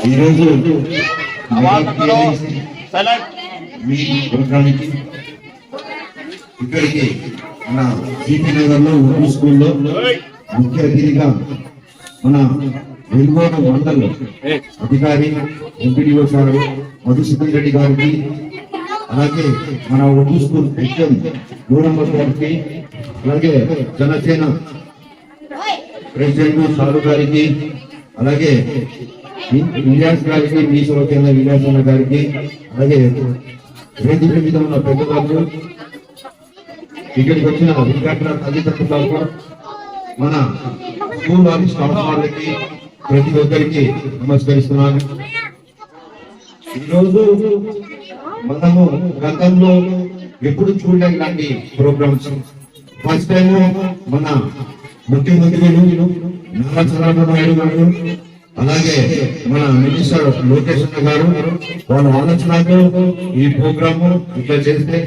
ఈరోజు మీ ప్రోగ్రామ్కి ఇక్కడికి మన సిపి నగర్ లో ఉర్దూ స్కూల్లో ముఖ్య అతిథిగా మన వెలుగోడు మండల్ అధికారి ఎంపీడీఓ సార్ మధుసూదన్ రెడ్డి గారికి, అలాగే మన ఉర్దూ స్కూల్ హెచ్ఎం నూరమ్మ గారికి, అలాగే జనసేన ప్రెసిడెంట్ సారు గారికి, అలాగే విలాస్ గారికి, మీ సోదరుల విలాస్ గారికి, అలాగే వేదిక మీద ఉన్న పెద్దవాళ్ళు, ఇక్కడికి వచ్చిన విద్యార్థుల తల్లిదండ్రులకు, మన స్కూల్ వారి స్టాఫ్ వాళ్ళకి ప్రతి ఒక్కరికి నమస్కరిస్తున్నాను. ఈరోజు మనము గతంలో ఎప్పుడు చూడలేదు ఇలాంటి ప్రోగ్రామ్స్. ఫస్ట్ టైం మన ముఖ్యమంత్రులు నారా చంద్రబాబు నాయుడు గారు, అలాగే మన మినిస్టర్ లోకేష్ గారు వాళ్ళ ఆలోచనతో ఈ ప్రోగ్రామ్ ఇట్లా చేస్తే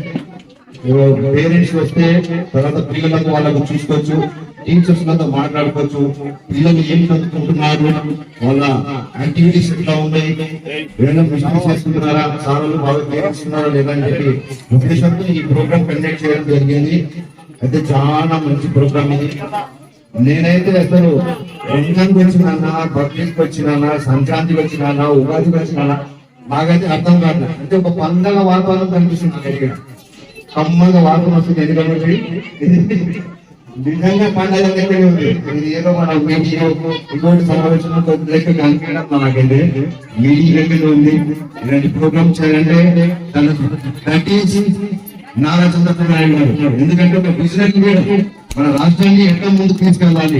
పేరెంట్స్ వస్తే తర్వాత పిల్లలకు వాళ్ళకు చూసుకోవచ్చు, టీచర్స్ లతో మాట్లాడుకోవచ్చు, పిల్లలు ఏం చదువుకుంటున్నారు, వాళ్ళ యాక్టివిటీస్ ఎట్లా ఉన్నాయి, ఏమైనా బిజినెస్ చేసుకుంటున్నారా, సార్లు బాగా చేస్తున్నారా లేదని చెప్పి ఉద్దేశంతో ఈ ప్రోగ్రామ్ కండక్ట్ చేయడం జరిగింది. అయితే చాలా మంచి ప్రోగ్రామ్ ఇది. నేనైతే అసలు రంజాన్కి వచ్చినా, బక్రీద్కి వచ్చినా, సంక్రాంతికి వచ్చినా, ఉగాదికి వచ్చినా నాకైతే అర్థం కాదు. అంటే ఒక పండగ వాతావరణం కనిపిస్తుంది నాకు ఇక్కడ, కమ్మగా వాతావరణం వస్తుంది. ఎందుకంటే నిజంగా పండగ లెక్కనే ఉంది. ఇది ఏదో మన మీడియా ఇంకోటి సమావేశం లెక్క కనిపించడం నాకైతే మీడియా లెక్కనే ఉంది. ఇలాంటి ప్రోగ్రామ్ చేయాలంటే దట్టించి నారా చంద్రబాబు నాయుడు గారు, ఎందుకంటే ఒక బిజినెస్ లీడర్ మన రాష్ట్రాన్ని ఎట్లా ముందుకు తీసుకెళ్ళాలి,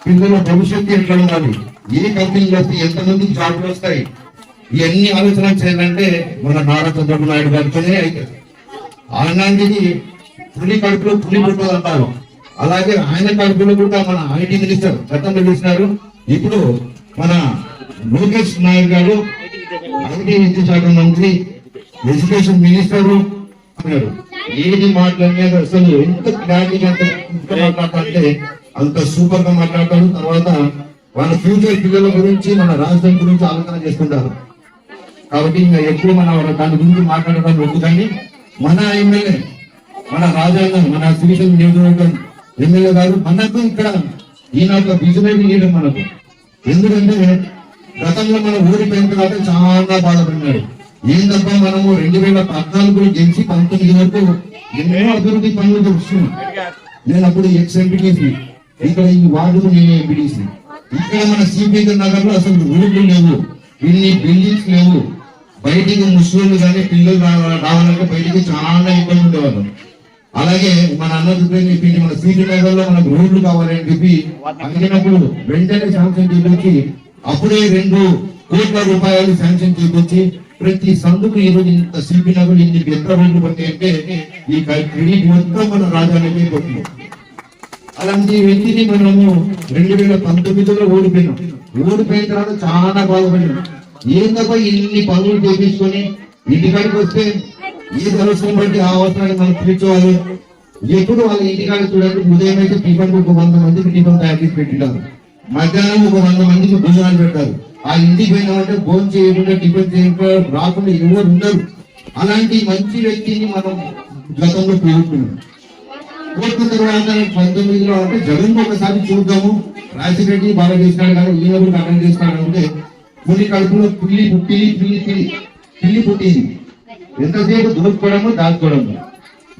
పిల్లల భవిష్యత్తు ఎట్లా ఉండాలి, ఏ కంపెనీలు వస్తే ఎంతమందికి జాబ్లు వస్తాయి, ఇవన్నీ ఆలోచన చేయాలంటే మన నారా చంద్రబాబు నాయుడు గారితోనే అవుతుంది. అలాంటిది పులి కడుపులో పులి పుట్టదు అంటారు. అలాగే ఆయన కడుపులో కూడా మన ఐటీ మినిస్టర్ గతంలో చూసినారు. ఇప్పుడు మన లోకేష్ నాయుడు గారు ఐటీ విద్యాశాఖ మంత్రి, ఎడ్యుకేషన్ మినిస్టర్ అన్నారు. ఏది మాట్లాడినా అసలు ఎంత క్లారిటీగా మాట్లాడుతుంటే అంత సూపర్ గా మాట్లాడతారు. తర్వాత వాళ్ళ ఫ్యూచర్ పిల్లల గురించి, మన రాష్ట్రం గురించి ఆలోచన చేస్తుంటారు. కాబట్టి ఇంకా ఎక్కువ మన దాని గురించి మాట్లాడడం వద్దు. కానీ మన ఎమ్మెల్యే, మన రాజాంగం, మన శ్రీశైలం నియోజకవర్గం ఎమ్మెల్యే గారు మనకు ఇక్కడ ఈయన ఒక బిజినెస్ లీడర్ మనకు. ఎందుకంటే గతంలో మనం ఓడిపోయిన తర్వాత చాలా బాధపడినాడు. ఏంటబ్బా మనము 2014 గెలిచి 19 వరకు ఎన్నో అభివృద్ధి పనులు చూస్తున్నాం. నేను అప్పుడు ఎక్స్ ఎంపీటీసీ, ఇక్కడ ఈ వార్డుకు నేను ఎంపీటీసీ. ఇక్కడ మన సిపి నగర్ లో అసలు రోడ్లు లేవు, ఇన్ని బిల్డింగ్స్ లేవు. బయటికి ముస్లింలు కానీ పిల్లలు రావాలంటే బయటికి చాలా ఇబ్బంది ఉండేవాళ్ళు. అలాగే మన అన్న చెప్పి మన సిపి నగర్ లో మనకు రోడ్లు కావాలని చెప్పి అడిగినప్పుడు వెంటనే శాంక్షన్ చేయించి అప్పుడే 2 కోట్ల రూపాయలు శాంక్షన్ చేయించి ప్రతి సందుకు ఈరోజు ఇంత సిపి నగర్ ఇన్ని పెద్ద రోడ్లు పట్టాయంటే ఈ క్రెడిట్ మొత్తం మన రాజానికి కొట్టింది. అలాంటి వ్యక్తిని మనము 2019లో ఓడిపోయినాం. ఓడిపోయిన తర్వాత చాలా బాధపడినాం. ఏందబ్బా ఇన్ని పనులు చేయించుకొని ఇంటికాడికి వస్తే ఏ అవసరం బట్టి ఆ అవసరాన్ని మనం తీర్చోవాలి. ఎప్పుడు వాళ్ళ ఇంటికాడికి చూడండి, ఉదయం అయితే టిఫిన్ ఒక 100 మందికి టిఫిన్ తయారు చేసి పెట్టింటారు, మధ్యాహ్నం ఒక 100 మందికి భోజనాలు పెడతారు. ఆ ఇంటికి పోయినామంటే భోజనం చేయకుండా టిఫిన్ చేయకుండా రాకుండా ఎవరు ఉండరు. అలాంటి మంచి వ్యక్తిని మనం గతంలో కోరుకున్నాం. కోరుకున్న తర్వాత 19లో అంటే జగన్ ఒకసారి చూద్దాము, రాజశేఖర బాగా చేసినాడు కానీ ఈయన కూడా అటెండ్ చేస్తాడు అంటే పులి కడుపులో పిల్లి పుట్టింది. ఎంతసేపు దోచుకోవడము, దాచుకోవడము.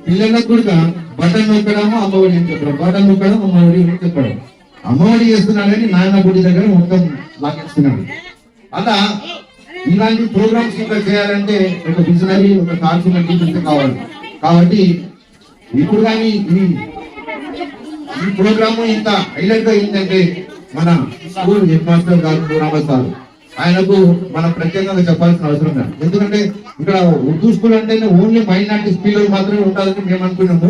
పిల్లలకు కూడా బటన్ నొక్కడము, అమ్మఒడి ఏం చెప్పడం, బటన్ నొక్కడం, అమ్మఒడి ఏం చెప్పడం. అమ్మఒడి చేస్తున్నాడని నాయన గుడి దగ్గర మొత్తం లాగేస్తున్నాడు. అలా ఇలాంటి ప్రోగ్రామ్స్ ఇంకా చేయాలంటే ఒక విజనరీ, ఒక కాన్ఫిడెంట్ టీచర్ కావాలి. కాబట్టి ఇప్పుడు కానీ ఈ ప్రోగ్రామ్ ఇంత హైలైట్ గా ఏంటంటే మన స్కూల్ హెడ్ మాస్టర్ గారు రామసారు, ఆయనకు మనం ప్రత్యేకంగా చెప్పాల్సిన అవసరం లేదు. ఎందుకంటే ఇక్కడ ఉర్దూ స్కూల్ అంటే ఓన్లీ మైనారిటీస్ పిల్లలు మాత్రమే ఉండాలని మేము అనుకున్నాము.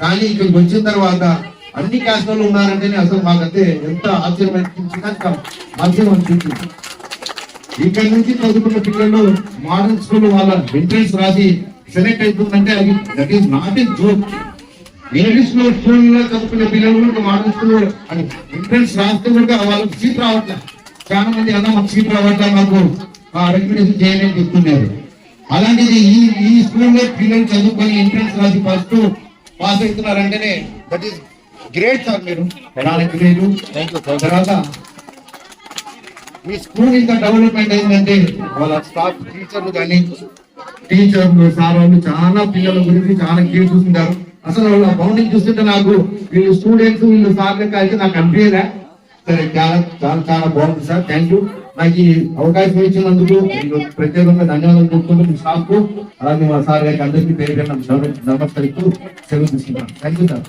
కానీ ఇక్కడికి వచ్చిన తర్వాత అన్ని క్యాస్ట్ వాళ్ళు ఉన్నారంటేనే అసలు మాకైతే ఎంత ఆశ్చర్యం అనిపించింది. ఇక్కడ నుంచి చదువుకున్న పిల్లలు మోడర్న్ స్కూల్ వాళ్ళ ఎంట్రన్స్ రాసి సెలెక్ట్ అవుతుందంటే అది that is not a joke. English లో స్కూల్లో చదువుకునే పిల్లలు మోడర్న్ స్కూల్ ఎంట్రన్స్ రాస్తే కూడా వాళ్ళకి సీట్ రావట్లేదు. చాలా మంది అన్న మాకు సీట్ రావట్లేదు, మాకు రికమెండేషన్ చేయండి అని చెప్తున్నారు. అలాంటిది ఈ స్కూల్లో పిల్లలు చదువుకొని ఎంట్రన్స్ రాసి ఫస్ట్ పాస్ అవుతున్నారంటేనే దట్ ఈస్ గ్రేట్ సార్. మీరు చాలా గ్రేట్. తర్వాత మీ స్కూల్ ఇంకా డెవలప్మెంట్ అయిందంటే వాళ్ళ స్టాఫ్ టీచర్లు సార్ వాళ్ళు చాలా పిల్లల గురించి చాలా కేర్ చూస్తుంటారు. అసలు వాళ్ళ బౌండింగ్ చూస్తుంటే నాకు వీళ్ళు స్టూడెంట్స్ వీళ్ళు సార్ లెక్క అయితే నాకు అనిపించలే. సరే, చాలా చాలా చాలా బాగుంది సార్. Thank you. నాకు ఈ అవకాశం ఇచ్చినందుకు ప్రత్యేకంగా ధన్యవాదాలు చెప్పుకుంటూ మీ స్టాఫ్ కు అలాగే మా సార్ గారికి అందరికీ పేరు నమస్కరిస్తూ సెలవు తీసుకుంటాను. Thank you sir.